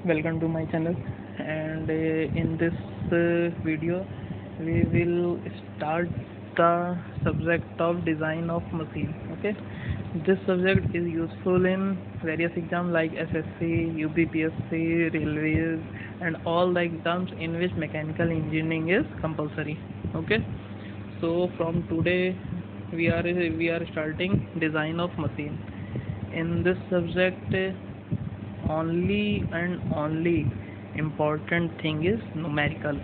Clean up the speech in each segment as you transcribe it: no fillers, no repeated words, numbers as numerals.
welcome to my channel. And in this video we will start the subject of design of machine. Okay, this subject is useful in various exams like SSC, UPPSC, railways, and all the exams in which mechanical engineering is compulsory. Okay, so from today we are starting design of machine. In this subject, only and only important thing is numerical,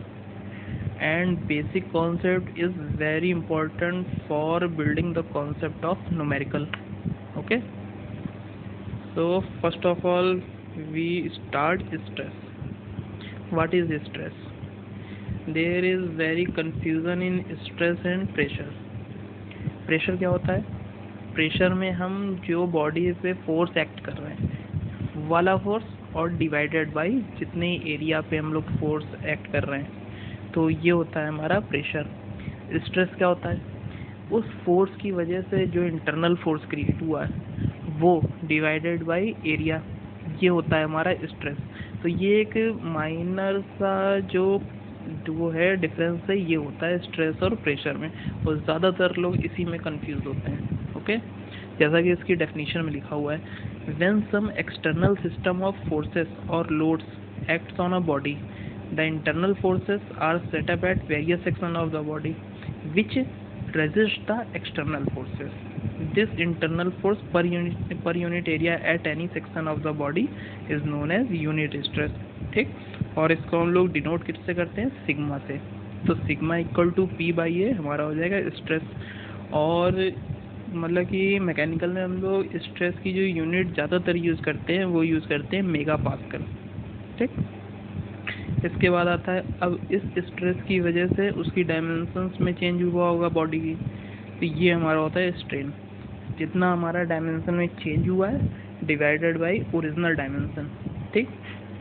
and basic concept is very important for building the concept of numerical. Okay, so first of all we start stress. What is stress? There is very confusion in stress and pressure. Pressure क्या होता है? Pressure में हम जो body पे force act कर रहे हैं वाला फोर्स और डिवाइडेड बाय जितने एरिया पे हम लोग फोर्स एक्ट कर रहे हैं, तो ये होता है हमारा प्रेशर। स्ट्रेस क्या होता है? उस फोर्स की वजह से जो इंटरनल फोर्स क्रिएट हुआ है वो डिवाइडेड बाय एरिया, ये होता है हमारा स्ट्रेस। तो ये एक माइनर सा जो वो है डिफरेंस है, ये होता है स्ट्रेस और प्रेशर में, और ज़्यादातर लोग इसी में कंफ्यूज होते हैं। ओके, जैसा कि इसकी डेफिनेशन में लिखा हुआ है, when some external system of forces और loads acts on a body, the internal forces are set up at various section of the body which resist the external forces. This internal force per unit area at any section of the body is known as unit stress. ठीक, और इसको हम लोग denote किससे करते हैं? Sigma से। तो sigma equal to P by A हमारा हो जाएगा स्ट्रेस। और मतलब कि मैकेनिकल में हम लोग स्ट्रेस की जो यूनिट ज़्यादातर यूज़ करते हैं वो यूज़ करते हैं मेगा पास्कल। ठीक, इसके बाद आता है, अब इस स्ट्रेस की वजह से उसकी डायमेंशंस में चेंज हुआ होगा बॉडी की, तो ये हमारा होता है स्ट्रेन। जितना हमारा डायमेंशन में चेंज हुआ है डिवाइडेड बाय ओरिजिनल डायमेंशन। ठीक,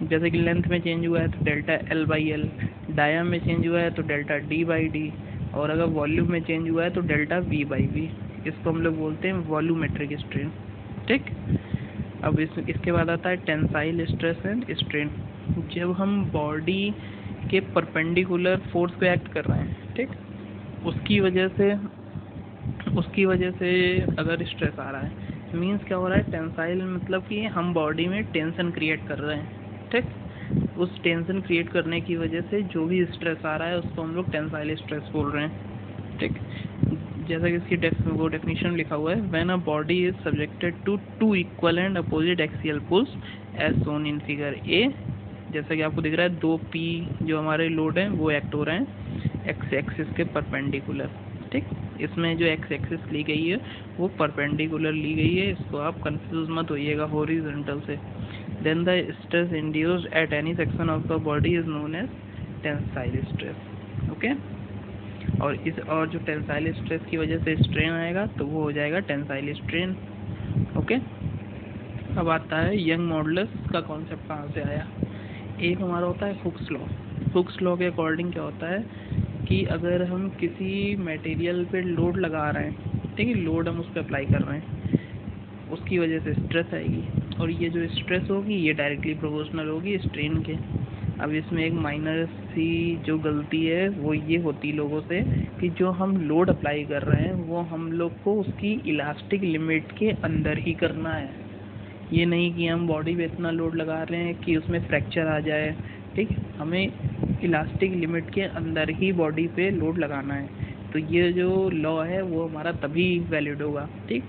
जैसे कि लेंथ में चेंज हुआ है तो डेल्टा एल बाई एल, डायम में चेंज हुआ है तो डेल्टा डी बाई डी, और अगर वॉल्यूम में चेंज हुआ है तो डेल्टा वी बाई वी। इसको हम लोग बोलते हैं वॉल्यूमेट्रिक स्ट्रेन। ठीक, अब इसके बाद आता है टेंसाइल स्ट्रेस एंड स्ट्रेन। जब हम बॉडी के परपेंडिकुलर फोर्स पे एक्ट कर रहे हैं, ठीक, उसकी वजह से अगर स्ट्रेस आ रहा है, मींस क्या हो रहा है? टेंसाइल मतलब कि हम बॉडी में टेंशन क्रिएट कर रहे हैं। ठीक, उस टेंशन क्रिएट करने की वजह से जो भी स्ट्रेस आ रहा है उसको हम लोग टेंसाइल स्ट्रेस बोल रहे हैं। ठीक, जैसा कि इसकी डेफिनेशन लिखा हुआ है, when a body is subjected to two equal and opposite axial pulls as shown in figure A. जैसा कि आपको दिख रहा है, दो पी जो हमारे लोड हैं वो एक्ट हो रहे हैं एक्स एक्सिस के परपेंडिकुलर। ठीक, इसमें जो एक्स एक्सिस ली गई है वो परपेंडिकुलर ली गई है, इसको आप कंफ्यूज मत होइएगा हॉरिजॉन्टल से। Then the stress induced at any section of the body is known as tensile stress. Okay, और जो टेंसाइल स्ट्रेस की वजह से स्ट्रेन आएगा तो वो हो जाएगा टेंसाइल स्ट्रेन। ओके, अब आता है यंग मॉडुलस का कॉन्सेप्ट कहाँ से आया। एक हमारा होता है हुक्स लॉ। हुक्स लॉ के अकॉर्डिंग क्या होता है कि अगर हम किसी मटेरियल पे लोड लगा रहे हैं, ठीक है, लोड हम उस पर अप्लाई कर रहे हैं, उसकी वजह से स्ट्रेस आएगी, और ये जो स्ट्रेस होगी ये डायरेक्टली प्रोपोर्शनल होगी स्ट्रेन के। अब इसमें एक माइनर सी जो गलती है वो ये होती लोगों से कि जो हम लोड अप्लाई कर रहे हैं वो हम लोग को उसकी इलास्टिक लिमिट के अंदर ही करना है। ये नहीं कि हम बॉडी पे इतना लोड लगा रहे हैं कि उसमें फ्रैक्चर आ जाए। ठीक, हमें इलास्टिक लिमिट के अंदर ही बॉडी पे लोड लगाना है। तो ये जो लॉ है वो हमारा तभी वैलिड होगा। ठीक,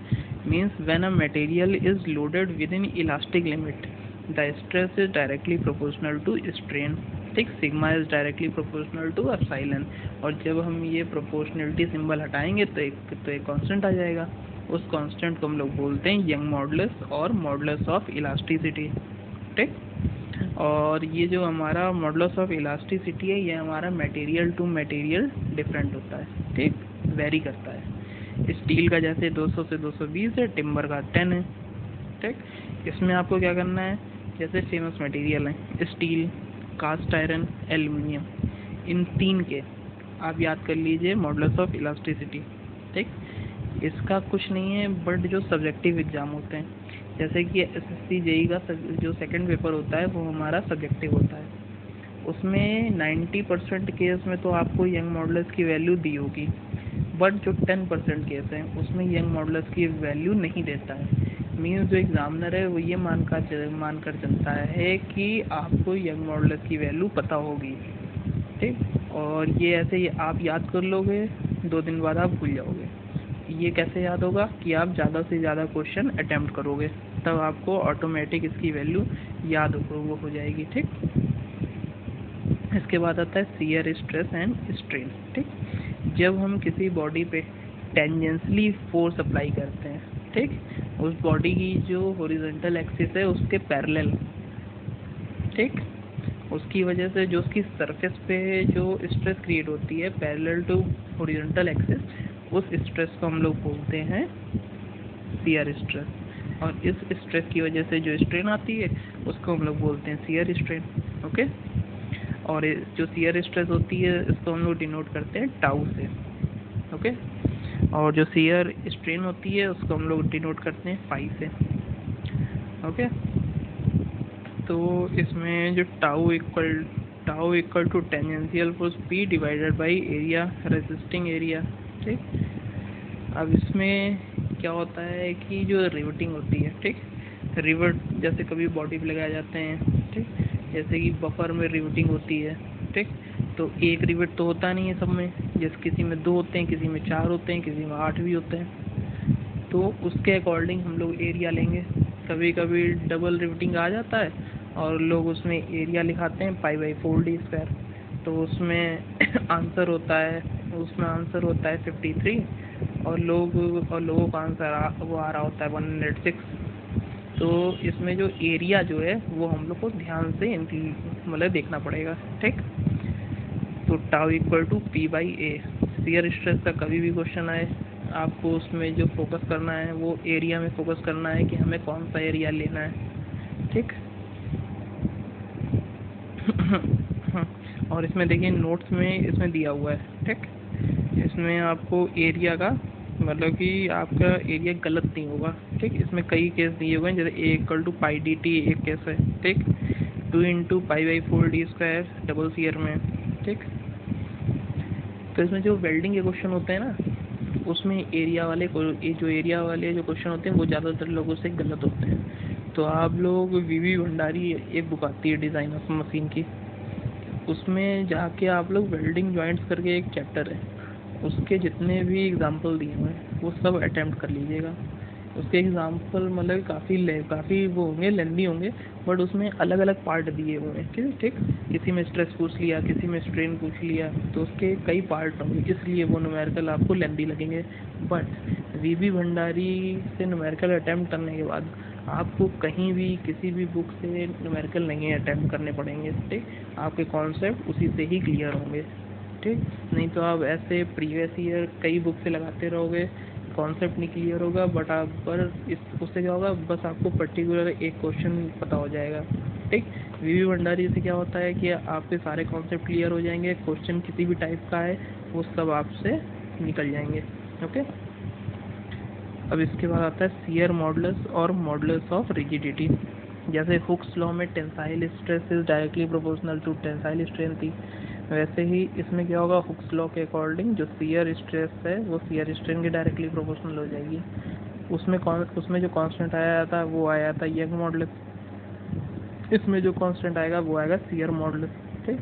means when a material is loaded within elastic limit the stress is directly proportional to strain. ठीक, sigma is directly proportional to epsilon, और जब हम ये प्रोपोर्शनलिटी सिंबल हटाएंगे तो एक कांस्टेंट आ जाएगा। उस कांस्टेंट को हम लोग बोलते हैं यंग मॉडुलस और मॉडुलस ऑफ इलास्टिसिटी। ठीक, और ये जो हमारा मॉडुलस ऑफ इलास्टिसिटी है ये हमारा मटेरियल टू मटेरियल डिफरेंट होता है। ठीक, वेरी करता है। स्टील का जैसे 200 से 220 है, टिम्बर का 10 है। ठीक, इसमें आपको क्या करना है, जैसे फेमस मटेरियल है स्टील, कास्ट आयरन, एल्युमिनियम, इन तीन के आप याद कर लीजिए मॉडुलस ऑफ इलास्टिसिटी। ठीक, इसका कुछ नहीं है बट जो सब्जेक्टिव एग्जाम होते हैं जैसे कि एसएससी जेई का जो सेकंड पेपर होता है वो हमारा सब्जेक्टिव होता है, उसमें 90% केस में तो आपको यंग मॉडल्स की वैल्यू दी होगी, बट जो 10% केस हैं उसमें यंग मॉडल्स की वैल्यू नहीं देता है। मीन्स जो एग्जामिनर है वो ये मानकर चलता है कि आपको यंग मॉडल्स की वैल्यू पता होगी, ठीक, और ये ऐसे ही आप याद कर लोगे, 2 दिन बाद आप भूल जाओगे। ये कैसे याद होगा कि आप ज़्यादा से ज़्यादा क्वेश्चन अटेम्प्ट करोगे, तब आपको ऑटोमेटिक इसकी वैल्यू याद हो जाएगी, ठीक। इसके बाद आता है शियर स्ट्रेस एंड स्ट्रेन, ठीक। जब हम किसी बॉडी पे टेंजेंशियली फोर्स अप्लाई करते हैं, ठीक, उस बॉडी की जो हॉरिजॉन्टल एक्सिस है उसके पैरेलल, ठीक, उसकी वजह से जो उसकी सरफेस पे जो स्ट्रेस क्रिएट होती है पैरेलल टू हॉरिजॉन्टल एक्सिस, उस स्ट्रेस को हम लोग बोलते हैं शियर स्ट्रेस, और इस स्ट्रेस की वजह से जो स्ट्रेन आती है उसको हम लोग बोलते हैं शियर स्ट्रेन, ओके। और जो शियर स्ट्रेस होती है इसको हम लोग डिनोट करते हैं टाउ से, ओके, और जो शियर स्ट्रेन होती है उसको हम लोग डिनोट करते हैं फाई से, ओके। तो इसमें जो tau equal to tangential force P divided by area, resisting area, ठीक। अब इसमें क्या होता है कि जो रिवेटिंग होती है, ठीक, रिवेट जैसे कभी बॉडी पे लगाए जाते हैं, ठीक, जैसे कि बफर में रिवेटिंग होती है, ठीक, तो एक रिवेट तो होता नहीं है सब में, जैसे किसी में 2 होते हैं, किसी में 4 होते हैं, किसी में 8 भी होते हैं, तो उसके अकॉर्डिंग हम लोग एरिया लेंगे। कभी कभी डबल रिवेटिंग आ जाता है और लोग उसमें एरिया लिखाते हैं π/4d², तो उसमें आंसर होता है 53, और लोगों का आंसर वो आ रहा होता है 106। तो इसमें जो एरिया जो है वो हम लोग को ध्यान से मतलब देखना पड़ेगा, ठीक। तो tau equal to P/A, shear stress का कभी भी क्वेश्चन आए आपको उसमें जो फोकस करना है वो एरिया में फोकस करना है कि हमें कौन सा एरिया लेना है, ठीक। और इसमें देखिए नोट्स में इसमें दिया हुआ है, ठीक, इसमें आपको एरिया का मतलब कि आपका एरिया गलत नहीं होगा, ठीक। इसमें कई केस दिए हुए हैं, जैसे A इक्वल टू π/dt एक केस है, ठीक, 2 × π/4d² डबल शियर में, ठीक। तो इसमें जो वेल्डिंग के क्वेश्चन होते हैं ना उसमें जो एरिया वाले जो क्वेश्चन होते हैं वो ज़्यादातर लोगों से गलत होते हैं। तो आप लोग वीवी भंडारी एक बुक आती है डिज़ाइन ऑफ मशीन की, उसमें जाके आप लोग वेल्डिंग जॉइंट्स करके एक चैप्टर है, उसके जितने भी एग्जाम्पल दिए हुए हैं वो सब अटेम्प्ट कर लीजिएगा। उसके एग्जाम्पल मतलब काफ़ी वो होंगे, लेंदी होंगे, बट उसमें अलग अलग पार्ट दिए हुए हैं, ठीक। किसी में स्ट्रेस पूछ लिया, किसी में स्ट्रेन पूछ लिया, तो उसके कई पार्ट होंगे, इसलिए वो न्यूमेरिकल आपको लेंदी लगेंगे। बट वीवी भंडारी से न्यूमेरिकल अटेम्प्ट करने के बाद आपको कहीं भी किसी भी बुक से न्यूमेरिकल नहीं अटेम्प्ट करने पड़ेंगे, ठीक। आपके कॉन्सेप्ट उसी से ही क्लियर होंगे, ठीक। नहीं तो आप ऐसे प्रीवियस ईयर कई बुक से लगाते रहोगे, कॉन्सेप्ट नहीं क्लियर होगा, बट आप पर उससे क्या होगा, बस आपको पर्टिकुलर एक क्वेश्चन पता हो जाएगा, ठीक। वीवी भंडारी से क्या होता है कि आपके सारे कॉन्सेप्ट क्लियर हो जाएंगे, क्वेश्चन किसी भी टाइप का है वो सब आपसे निकल जाएंगे, ओके। अब इसके बाद आता है शियर मॉडुलस और मॉडुलस ऑफ रिजिडिटी। जैसे हुक्स लॉ में tensile stress is directly proportional to tensile strength थी, वैसे ही इसमें क्या होगा, हुक्स लॉ के अकॉर्डिंग जो शियर स्ट्रेस है वो शियर स्ट्रेन के डायरेक्टली प्रोपोर्शनल हो जाएगी। उसमें जो कांस्टेंट आया था वो आया था यंग मॉडुलस, इसमें जो कांस्टेंट आएगा वो आएगा शियर मॉडुलस, ठीक,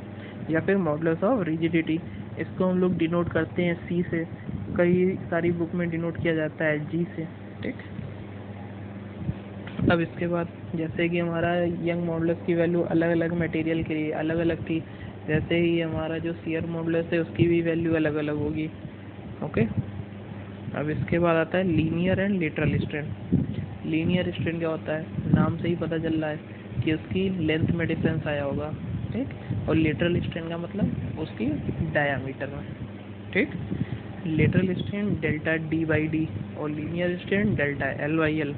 या फिर मॉडुलस ऑफ रिजिडिटी। इसको हम लोग डिनोट करते हैं C से, कई सारी बुक में डिनोट किया जाता है G से, ठीक। अब इसके बाद जैसे कि हमारा यंग मॉडुलस की वैल्यू अलग अलग मटेरियल के लिए अलग अलग थी, जैसे ही हमारा जो शियर मॉडुलस है उसकी भी वैल्यू अलग अलग होगी, ओके। अब इसके बाद आता है linear and lateral strain. Linear strain क्या होता है, नाम से ही पता चल रहा है कि उसकी लेंथ में डिफरेंस आया होगा, ठीक, और लेटरल स्ट्रेन का मतलब उसकी डायामीटर में, ठीक। लेटरल स्ट्रेन डेल्टा D/D और linear strain delta L/L,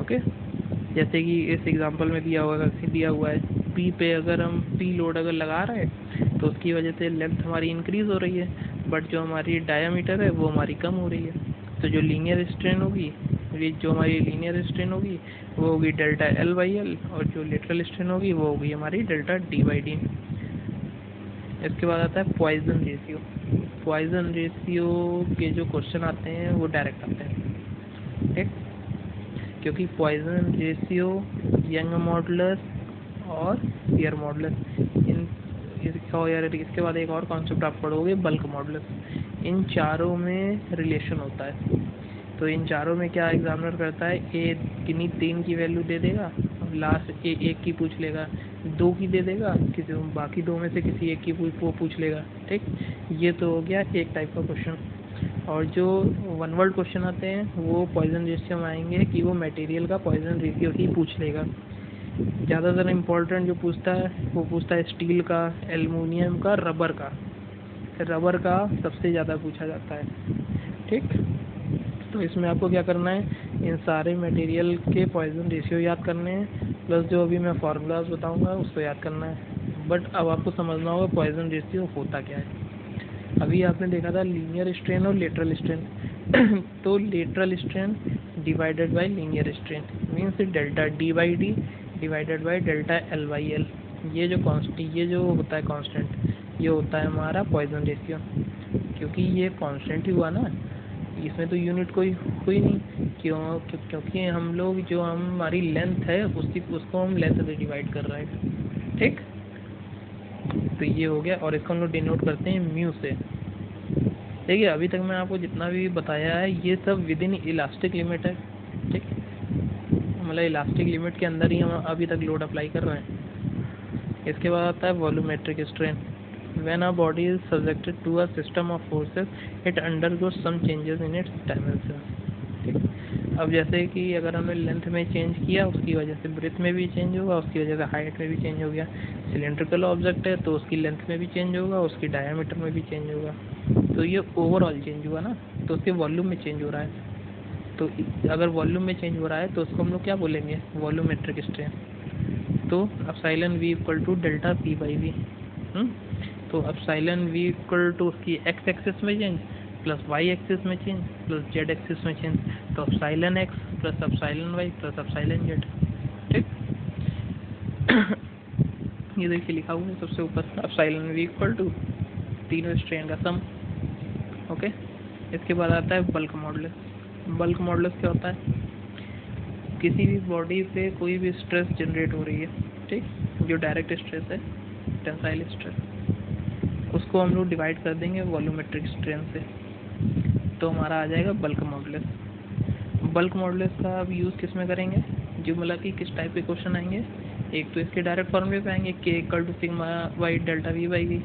okay. जैसे कि इस एग्जांपल में दिया हुआ है P पे अगर हम P लोड अगर लगा रहे हैं तो उसकी वजह से लेंथ हमारी इंक्रीज हो रही है, बट जो हमारी डायामीटर है वो हमारी कम हो रही है। तो जो लीनियर स्ट्रेन होगी ये जो हमारी लीनियर स्ट्रेन होगी वो होगी डेल्टा एल बाई एल, और जो लेटरल स्ट्रेन होगी वो होगी हमारी डेल्टा डी बाई डी। इसके बाद आता है पॉइजन रेशियो। पॉइजन रेशियो के जो क्वेश्चन आते हैं वो डायरेक्ट आते हैं, ठीक, क्योंकि पॉइजन रेशियो, यंग मॉडुलस और शियर मॉडुलस, इन इसके बाद एक और कॉन्सेप्ट आप पढ़ोगे, बल्क मॉडुलस। इन चारों में रिलेशन होता है। तो इन चारों में क्या एग्जामिनर करता है, किन्हीं 3 की वैल्यू दे देगा, लास्ट 1 की पूछ लेगा, 2 की दे देगा, किसी बाकी 2 में से किसी एक की वो पूछ लेगा, ठीक। ये तो हो गया एक टाइप का क्वेश्चन। और जो वन वर्ड क्वेश्चन आते हैं वो पॉइजन रेशियो में आएंगे कि वो मटेरियल का पॉइजन रेशियो ही पूछ लेगा। ज़्यादातर इम्पोर्टेंट जो पूछता है वो पूछता है स्टील का, एल्युमिनियम का, रबर का। रबर का सबसे ज़्यादा पूछा जाता है, ठीक। तो इसमें आपको क्या करना है, इन सारे मटेरियल के पॉइजन रेशियो याद करने हैं, प्लस जो अभी मैं फार्मूलाज बताऊंगा उसको याद करना है। बट अब आपको समझना होगा पॉइजन रेशियो होता क्या है। अभी आपने देखा था लीनियर स्ट्रेन और लेटरल स्ट्रेन तो lateral strain divided by linear strain means delta D by D divided by delta L by L. ये जो होता है कांस्टेंट, ये होता है हमारा पॉइजन रेशियो, क्योंकि ये कांस्टेंट ही हुआ ना, इसमें तो यूनिट कोई हुई नहीं। क्योंकि हम लोग जो हमारी लेंथ है उसको हम लेंथ से डिवाइड कर रहे हैं, ठीक। तो ये हो गया, और इसको हम लोग डिनोट करते हैं म्यू से। देखिए अभी तक मैं आपको जितना भी बताया है ये सब विद इन इलास्टिक लिमिट है, ठीक, मतलब इलास्टिक लिमिट के अंदर ही हम अभी तक लोड अप्लाई कर रहे हैं। इसके बाद आता है volumetric strain. When a body is subjected to a system of forces, it undergoes some changes in its dimensions, ठीक। अब जैसे कि अगर हमने लेंथ में चेंज किया उसकी वजह से ब्रेथ में भी चेंज होगा, उसकी वजह से हाइट में भी चेंज हो गया। सिलेंड्रिकल ऑब्जेक्ट है तो उसकी लेंथ में भी चेंज होगा, उसकी डायमीटर में भी चेंज होगा। तो ये ओवरऑल चेंज हुआ ना, तो उसके वॉल्यूम में चेंज हो रहा है। तो अगर वॉल्यूम में चेंज हो रहा है तो उसको हम लोग क्या बोलेंगे, वॉल्यूमेट्रिक स्ट्रेन। तो epsilon v equal to delta p by V. तो एप्सिलॉन v इक्वल टू उसकी एक्स एक्सिस में चेंज प्लस वाई एक्सिस में चेंज प्लस जेड एक्सिस में चेंज, तो epsilon X plus epsilon Y plus epsilon Z, ठीक। ये देखिए लिखा हुआ है सबसे ऊपर, एप्सिलॉन v इक्वल टू तीनों स्ट्रेन का सम, ओके। इसके बाद आता है बल्क मॉडुलस। बल्क मॉडुलस क्या होता है, किसी भी बॉडी पे कोई भी स्ट्रेस जनरेट हो रही है, ठीक, जो डायरेक्ट स्ट्रेस है, टेंसाइल स्ट्रेस, उसको हम लोग डिवाइड कर देंगे वॉल्यूमेट्रिक स्ट्रेन से, तो हमारा आ जाएगा बल्क मॉडुलस। बल्क मॉडुलस का अब यूज़ किस में करेंगे, जो मतलब कि किस टाइप के क्वेश्चन आएंगे, एक तो इसके डायरेक्ट फॉर्मूले पे आएंगे के equal to sigma Y delta V by V,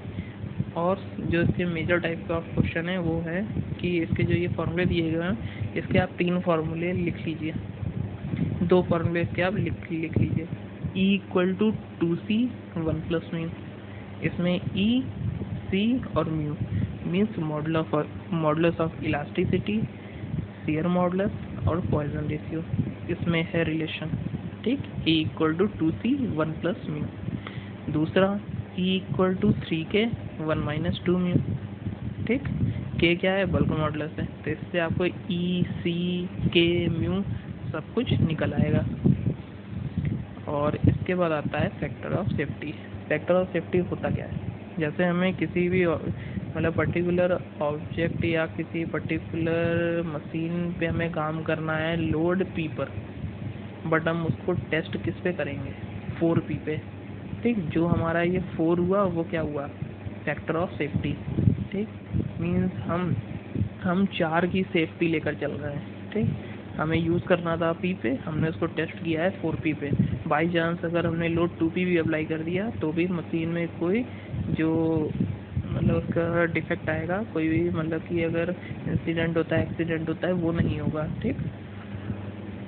और जो इसके मेजर टाइप का क्वेश्चन है वो है कि इसके जो ये फॉर्मूले दिए गए हैं इसके आप 3 फार्मूले लिख लीजिए, 2 फार्मूले इसके आप लिख लीजिए। E equal to 2c 1 plus mu, इसमें ई, सी और mu means modulus of elasticity, shear modulus और पॉइजन रेशियो, इसमें है रिलेशन, ठीक। E equal to 2c 1 plus mu. दूसरा E equal to 3k 1 minus 2 mu, ठीक। के क्या है, बल्क मॉडुलस है, तो इससे आपको ई, सी, के, म्यू सब कुछ निकल आएगा। और इसके बाद आता है factor of safety. Factor of safety होता क्या है, जैसे हमें किसी भी मतलब पर्टिकुलर ऑब्जेक्ट या किसी पर्टिकुलर मशीन पे हमें काम करना है लोड पी पर, बट हम उसको टेस्ट किस पे करेंगे, 4p पे, ठीक। जो हमारा ये 4 हुआ वो क्या हुआ, फैक्टर ऑफ सेफ्टी, ठीक। मीन्स हम 4 की सेफ्टी लेकर चल रहे हैं, ठीक। हमें यूज़ करना था p पे, हमने उसको टेस्ट किया है 4p पे। बाई चांस अगर हमने लोड 2p भी अप्लाई कर दिया तो भी मशीन में कोई जो मतलब उसका डिफेक्ट आएगा, कोई भी मतलब कि अगर इंसिडेंट होता है, एक्सीडेंट होता है, वो नहीं होगा, ठीक।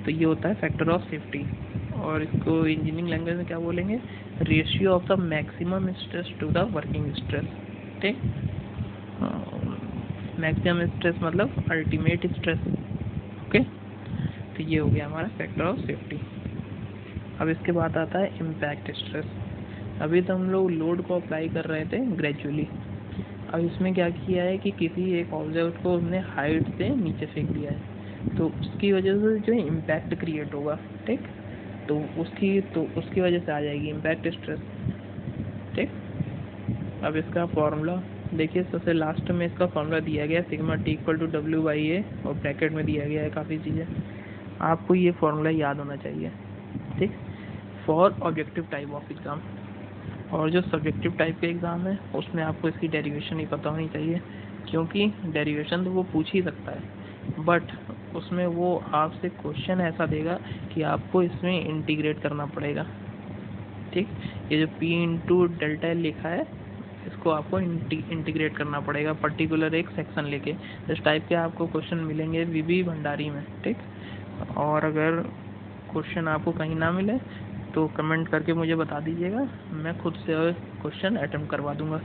तो ये होता है फैक्टर ऑफ सेफ्टी, और इसको इंजीनियरिंग लैंग्वेज में क्या बोलेंगे, ratio of the maximum stress to the working stress, ठीक। मैक्सिमम स्ट्रेस मतलब अल्टीमेट स्ट्रेस, ओके। तो ये हो गया हमारा फैक्टर ऑफ सेफ्टी। अब इसके बाद आता है इम्पैक्ट स्ट्रेस। अभी तो हम लोग लोड को अप्लाई कर रहे थे ग्रेजुअली, अब इसमें क्या किया है कि किसी एक ऑब्जेक्ट को हमने हाइट से नीचे फेंक दिया है, तो उसकी वजह से जो इम्पैक्ट क्रिएट होगा, ठीक, तो उसकी वजह से आ जाएगी इम्पैक्ट स्ट्रेस, ठीक। अब इसका फॉर्मूला देखिए, सबसे लास्ट में इसका फॉर्मूला दिया गया sigma T equal to W by A, और ब्रैकेट में दिया गया है काफ़ी चीज़ें, आपको ये फॉर्मूला याद होना चाहिए, ठीक, for objective type of exam. और जो सब्जेक्टिव टाइप के एग्ज़ाम है उसमें आपको इसकी डेरिवेशन ही पता होनी चाहिए, क्योंकि डेरिवेशन तो वो पूछ ही सकता है, बट उसमें वो आपसे क्वेश्चन ऐसा देगा कि आपको इसमें इंटीग्रेट करना पड़ेगा, ठीक। ये जो P इंटू डेल्टा एल लिखा है इसको आपको इंटीग्रेट करना पड़ेगा पर्टिकुलर एक सेक्शन लेके। इस टाइप के आपको क्वेश्चन मिलेंगे वीबी भंडारी में, ठीक। और अगर क्वेश्चन आपको कहीं ना मिले तो कमेंट करके मुझे बता दीजिएगा, मैं खुद से क्वेश्चन अटेम्प्ट करवा दूंगा,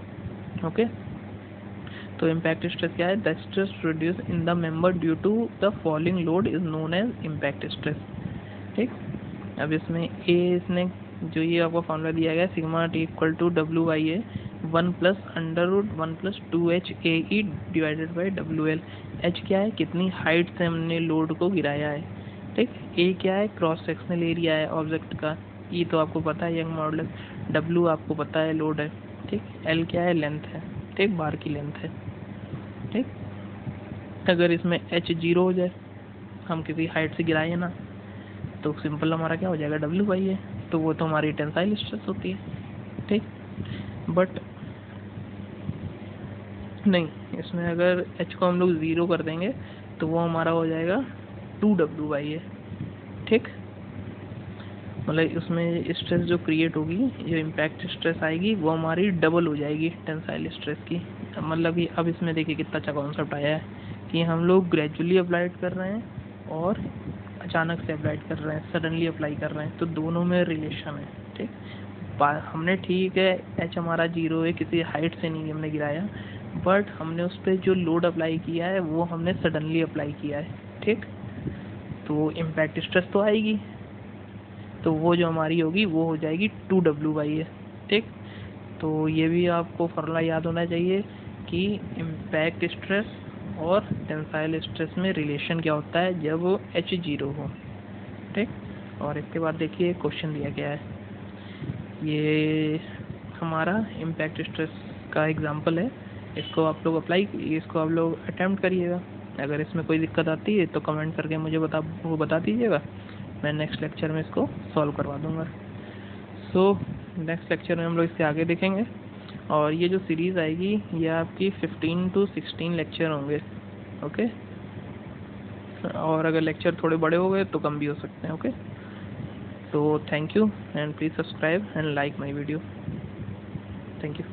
ओके। तो इम्पैक्ट स्ट्रेस क्या है? The stress produce in the member due to the falling load is known as impact stress, ठीक। अब इसमें इसने जो ये आपको फॉर्मूला दिया गया sigma T equal to W by A 1 plus under root 1 plus 2h A E divided by W L. H क्या है? कितनी हाइट से हमने लोड को गिराया है, ठीक। ए क्या है? क्रॉस सेक्शनल एरिया है ऑब्जेक्ट का, ई तो आपको पता है यंग मॉडुलस, डब्ल्यू आपको पता है लोड है, ठीक। एल क्या है? लेंथ है, ठीक, बार की लेंथ है, ठीक। अगर इसमें एच 0 हो जाए, हम किसी हाइट से गिराए ना, तो सिंपल हमारा क्या हो जाएगा? डब्ल्यू बाई ए, तो वो तो हमारी टेंसाइल स्ट्रेस होती है, ठीक। बट नहीं, इसमें अगर एच को हम लोग 0 कर देंगे तो वो हमारा हो जाएगा 2w बाई ए, ठीक। मतलब उसमें स्ट्रेस जो क्रिएट होगी, जो इम्पैक्ट स्ट्रेस आएगी वो हमारी डबल हो जाएगी टेंसाइल स्ट्रेस की। मतलब कि अब इसमें देखिए कितना अच्छा कॉन्सेप्ट आया है कि हम लोग ग्रेजुअली अप्लाइड कर रहे हैं और अचानक से अप्लाइड कर रहे हैं, सडनली अप्लाई कर रहे हैं, तो दोनों में रिलेशन है, ठीक। हमने ठीक है एच हमारा 0 है, किसी हाइट से नहीं हमने गिराया, बट हमने उस पर जो लोड अप्लाई किया है वो हमने सडनली अप्लाई किया है, ठीक। तो इम्पैक्ट स्ट्रेस तो आएगी, तो वो जो हमारी होगी वो हो जाएगी 2w बाई ए, ठीक। तो ये भी आपको फॉर्मूला याद होना चाहिए कि इम्पैक्ट स्ट्रेस और टेंसाइल स्ट्रेस में रिलेशन क्या होता है जब h 0 हो, ठीक। और इसके बाद देखिए क्वेश्चन दिया गया है, ये हमारा इम्पैक्ट स्ट्रेस का एग्जांपल है, इसको आप लोग अटेम्प्ट करिएगा। अगर इसमें कोई दिक्कत आती है तो कमेंट करके मुझे बता दीजिएगा, मैं नेक्स्ट लेक्चर में इसको सॉल्व करवा दूंगा। सो नेक्स्ट लेक्चर में हम लोग इससे आगे देखेंगे, और ये जो सीरीज़ आएगी ये आपकी 15 to 16 लेक्चर होंगे, ओके। और अगर लेक्चर थोड़े बड़े हो गए तो कम भी हो सकते हैं, ओके। तो thank you and please subscribe and like my video, thank you.